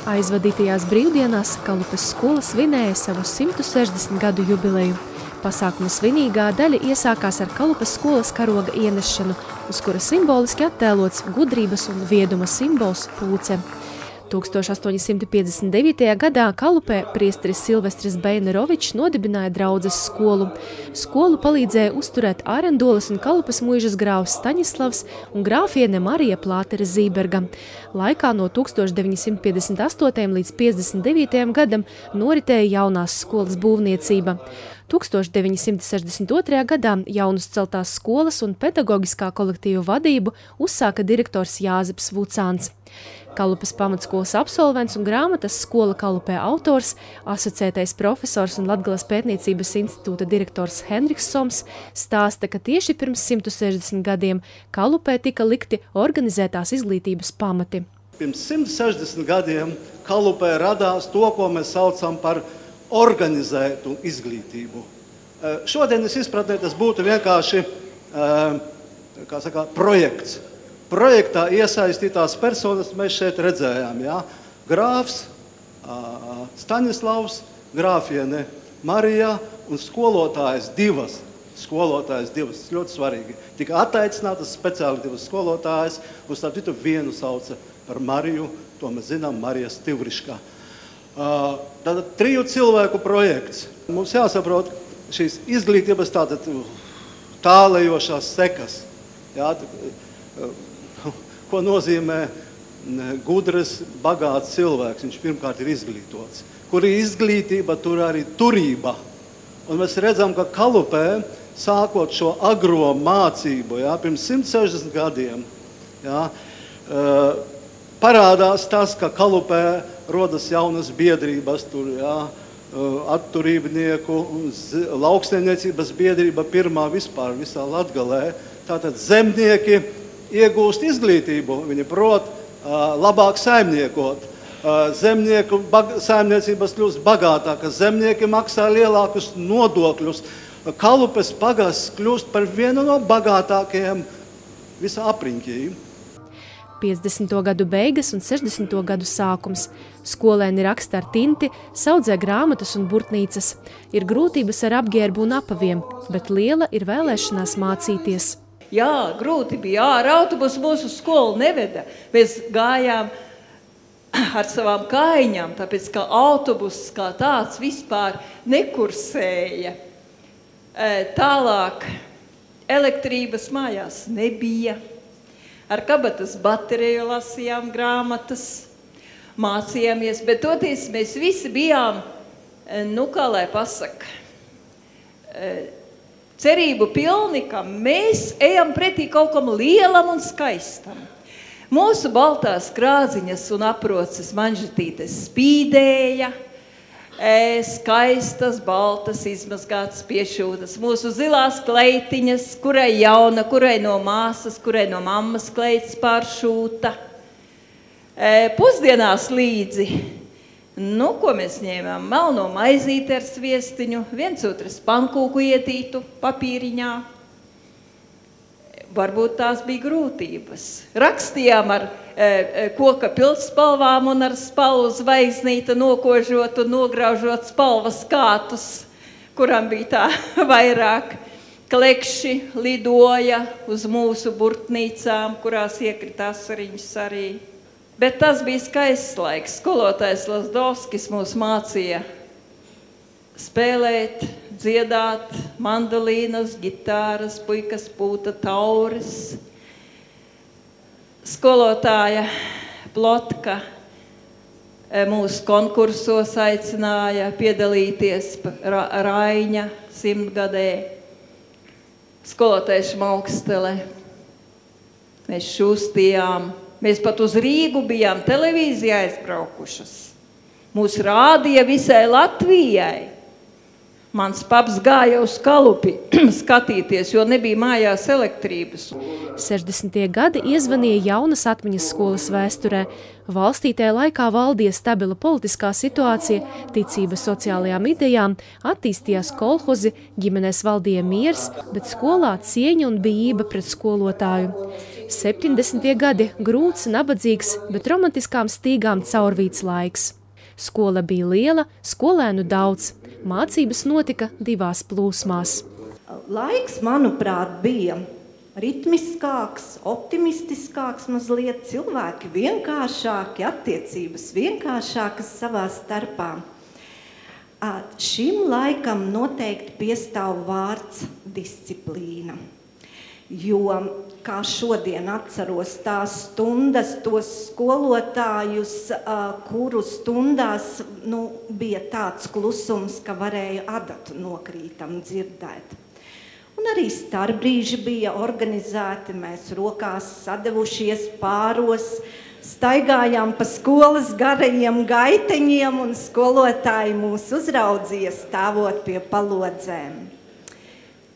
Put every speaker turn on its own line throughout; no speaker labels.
Aizvadītajās brīvdienās Kalupes skola svinēja savu 160 gadu jubileju. Pasākuma svinīgā daļa iesākās ar Kalupes skolas karoga ienešanu, uz kura simboliski attēlots gudrības un vieduma simbols pūce. 1859. gadā Kalupē priesteris Silvestris Beinerovičs nodibināja draudzes skolu. Skolu palīdzēja uzturēt Ārendoles un Kalupes muižas grāvs Staņislavs un grāfiene Marija Plātere Zīberga. Laikā no 1958. līdz 59. gadam noritēja jaunās skolas būvniecība. 1962. gadā jaunus celtās skolas un pedagoģiskā kolektīvu vadību uzsāka direktors Jāzeps Vucāns. Kalupes pamatskolas absolvents un grāmatas Skola Kalupē autors, asociētais profesors un Latgales pētniecības institūta direktors Henriks Soms stāsta, ka tieši pirms 160 gadiem Kalupē tika likti organizētās izglītības pamati.
Pirms 160 gadiem Kalupē radās to, ko mēs saucam par organizētu izglītību. Šodien es izpratnē, tas būtu vienkārši projekts. Projektā iesaistītās personas mēs šeit redzējām. Ja? Grāfs, Staņislavs, grāfiene Marija un skolotājas divas, ļoti svarīgi. Tika attaicinātas speciāli divas skolotājas, uz tā citu vienu sauca par Mariju, to mēs zinām, Marija Stivriškā. Tātad 3 cilvēku projekts. Mums jāsaprot šīs izglītības tātad tālējošās sekas. Jā, ko nozīmē gudrs, bagāts cilvēks. Viņš pirmkārt ir izglītots. Kur ir izglītība, tur arī turība. Un mēs redzam, ka Kalupē, sākot šo agro mācību, jā, pirms 160 gadiem, jā, parādās tas, ka Kalupē rodas jaunas biedrības, tur, jā, atturībnieku, lauksaimniecības biedrība pirmā vispār visā Latgalē. Tātad zemnieki iegūst izglītību, viņi prot labāk saimniekot. Zemnieku saimniecības kļūst bagātākas, zemnieki maksā lielākus nodokļus. Kalupes pagasts kļūst par vienu no bagātākajiem visā apriņķī.
50. gadu beigas un 60. gadu sākums. Skolēni raksta ar tinti, saudzē grāmatas un burtnīcas. Ir grūtības ar apģērbu un apaviem, bet liela ir vēlēšanās mācīties.
Jā, grūti bija, ar autobusu mūsu skolu neveda. Mēs gājām ar savām kājiņām, tāpēc, ka autobuss kā tāds vispār nekursēja. Tālāk elektrības mājās nebija. Ar kabatas bateriju lasījām grāmatas, mācījāmies, bet toties mēs visi bijām, kā lai pasaka, cerību pilni, ka mēs ejam pretī kaut kam lielam un skaistam. Mūsu baltās krāziņas un aproces manžetītes spīdēja, skaistas, baltas, izmazgātas, piešūtas. Mūsu zilās kleitiņas, kurai jauna, kurai no māsas, kurai no mammas kleitas pāršūta. Pusdienās līdzi, ko mēs ņēmām? Melno maizīti ar sviestiņu, viens otrs pankūku ietītu papīriņā. Varbūt tās bija grūtības. Rakstījām ar koka pildspalvām un ar spalvu zvaigznīta nokožot un nograužot spalvas kātus, kuram bija tā vairāk. Klekši lidoja uz mūsu burtnīcām, kurās iekrita asariņas arī. Bet tas bija skaists laiks. Skolotājs Lazdovskis mūs mācīja spēlēt, dziedāt, mandolīnas, gitāras, puikas pūta tauris. Skolotāja Plotka mūsu konkursos aicināja piedalīties Raiņa 100-gadē. Skolotājs Šmaukstele. Mēs šūstījām. Mēs pat uz Rīgu bijām televīzijā aizbraukušas. Mūs rādīja visai Latvijai. Mans paps gāja uz Kalupi skatīties, jo nebija mājās elektrības.
60. gadi iezvanīja jaunas atmiņas skolas vēsturē. Valstī tajā laikā valdīja stabila politiskā situācija, ticība sociālajām idejām, attīstījās kolhozi, ģimenēs valdīja miers, bet skolā cieņa un bijība pret skolotāju. 70. gadi grūts, nabadzīgs, bet romantiskām stīgām caurvīts laiks. Skola bija liela, skolēnu daudz. Mācības notika 2 plūsmās.
Laiks, manuprāt, bija ritmiskāks, optimistiskāks mazliet, cilvēki vienkāršāki, attiecības vienkāršākas savā starpā. Šim laikam noteikti piestāv vārds disciplīna, jo, kā šodien atceros tās stundas, tos skolotājus, kuru stundās bija tāds klusums, ka varēja adatu nokrītam dzirdēt. Un arī starpbrīži bija organizēti, mēs rokās sadevušies pāros, staigājām pa skolas garajiem gaiteņiem un skolotāji mūs uzraudzīja stāvot pie palodzēm.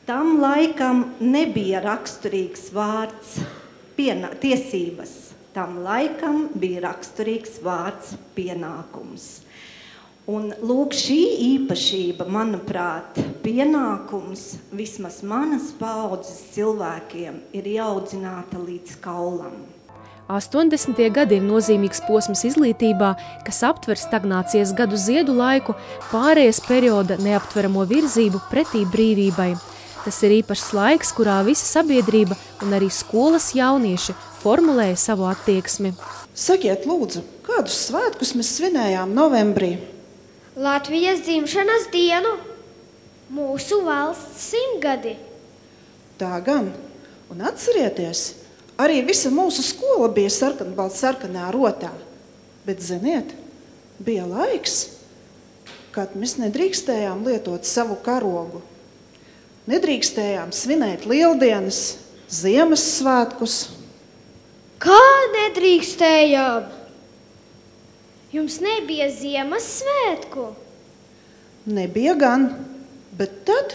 Tam laikam nebija raksturīgs vārds tiesības, tam laikam bija raksturīgs vārds pienākums. Un lūk, šī īpašība, manuprāt, pienākums vismaz manas paaudzes cilvēkiem ir ieaudzināta līdz kaulam.
80. gadi ir nozīmīgs posms izglītībā, kas aptver stagnācijas gadu ziedu laiku, pārējas perioda neaptveramo virzību pretī brīvībai. Tas ir īpašs laiks, kurā visa sabiedrība un arī skolas jaunieši formulēja savu attieksmi.
Sakiet, lūdzu, kādus svētkus mēs svinējām novembrī?
Latvijas dzimšanas dienu, mūsu valsts 100
Tā gan. Un atcerieties, arī visa mūsu skola bija sarkanā rotā. Bet, ziniet, bija laiks, kad mēs nedrīkstējām lietot savu karogu. Nedrīkstējām svinēt lieldienas, Ziemassvētkus.
Kā nedrīkstējām? Jums nebija Ziemassvētku?
Nebija gan, bet tad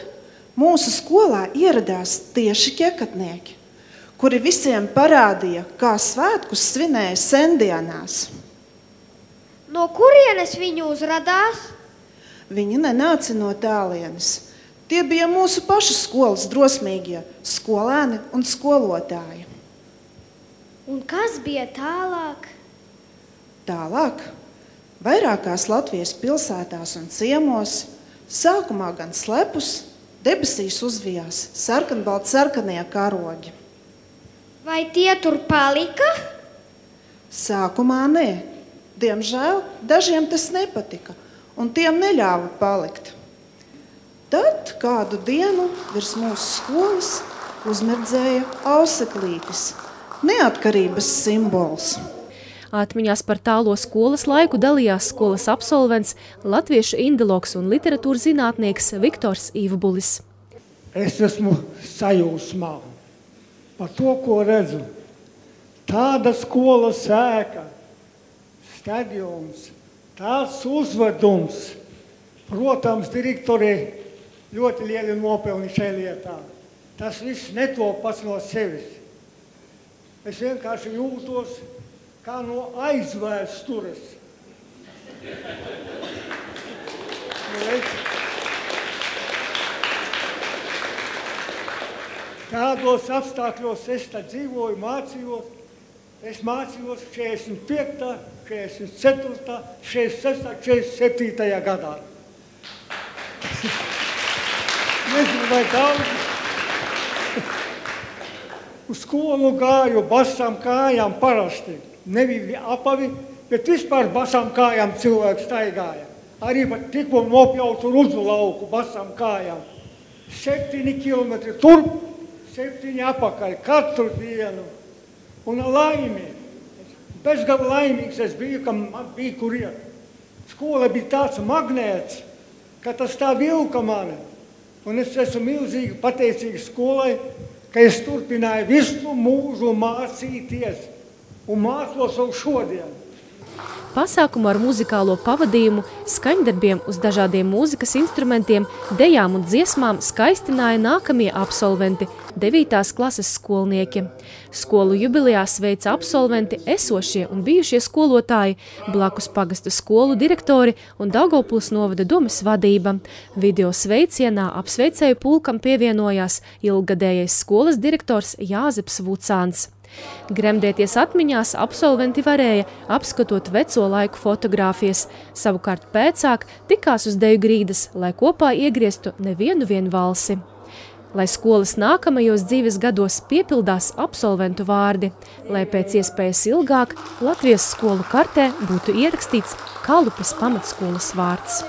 mūsu skolā ieradās tieši ķekatnieki, kuri visiem parādīja, kā svētkus svinēja sendienās.
No kurienes viņi uzradās?
Viņi nenāca no tālienes. Tie bija mūsu pašu skolas drosmīgie skolēni un skolotāji.
Un kas bija tālāk?
Tālāk, vairākās Latvijas pilsētās un ciemos, sākumā gan slepus, debesīs uzvijās sarkanbaltsarkanie karogi.
Vai tie tur palika?
Sākumā nē. Diemžēl dažiem tas nepatika, un tiem neļāva palikt. Tad kādu dienu virs mūsu skolas uzmirdzēja auseklītis, neatkarības simbols.
Atmiņās par tālo skolas laiku dalījās skolas absolvents, latviešu indologs un literatūras zinātnieks Viktors Ivbulis.
Es esmu sajūsmā par to, ko redzu. Tāda skolas ēka, stadions, tāds uzvedums. Protams, direktori ļoti lieli nopelni šajā lietā. Tas viss netop pats no sevis. Es vienkārši jūtos kā no aizvēstures. Kādos apstākļos es tad dzīvoju, mācījos. Es mācījos 45., 44., 46., 47. gadā. Nezinu, vai daudz. Uz skolu gāju basām kājām parasti. Nebija apavi, bet vispār basām kājām cilvēks staigāja. Arī pat tikko nopjautu rudzu lauku basām kājām. 7 kilometri turp, 7 apakaļ katru dienu. Un laimi, bezgala laimīgs es biju, ka man bija kur iet. Skola bija tāds magnēts, ka tas tā vilka mani. Un es esmu milzīgi pateicīgs skolai, ka es turpināju visu mūžu mācīties un mācos vēl šodien.
Pasākumu ar muzikālo pavadījumu, skaņdarbiem uz dažādiem mūzikas instrumentiem, dejām un dziesmām skaistināja nākamie absolventi, 9. klases skolnieki. Skolu jubilejā sveica absolventi, esošie un bijušie skolotāji, blakus pagastu skolu direktori un Daugavpils novada domes vadība. Video sveicienā apsveicēju pulkam pievienojās ilggadējais skolas direktors Jāzeps Vucāns. Gremdēties atmiņās absolventi varēja, apskatot veco laiku fotogrāfijas, savukārt pēcāk tikās uz deju grīdas, lai kopā iegrieztu nevienu valsi. Lai skolas nākamajos dzīves gados piepildās absolventu vārdi, lai pēc iespējas ilgāk Latvijas skolu kartē būtu ierakstīts Kalupes pamatskolas vārds.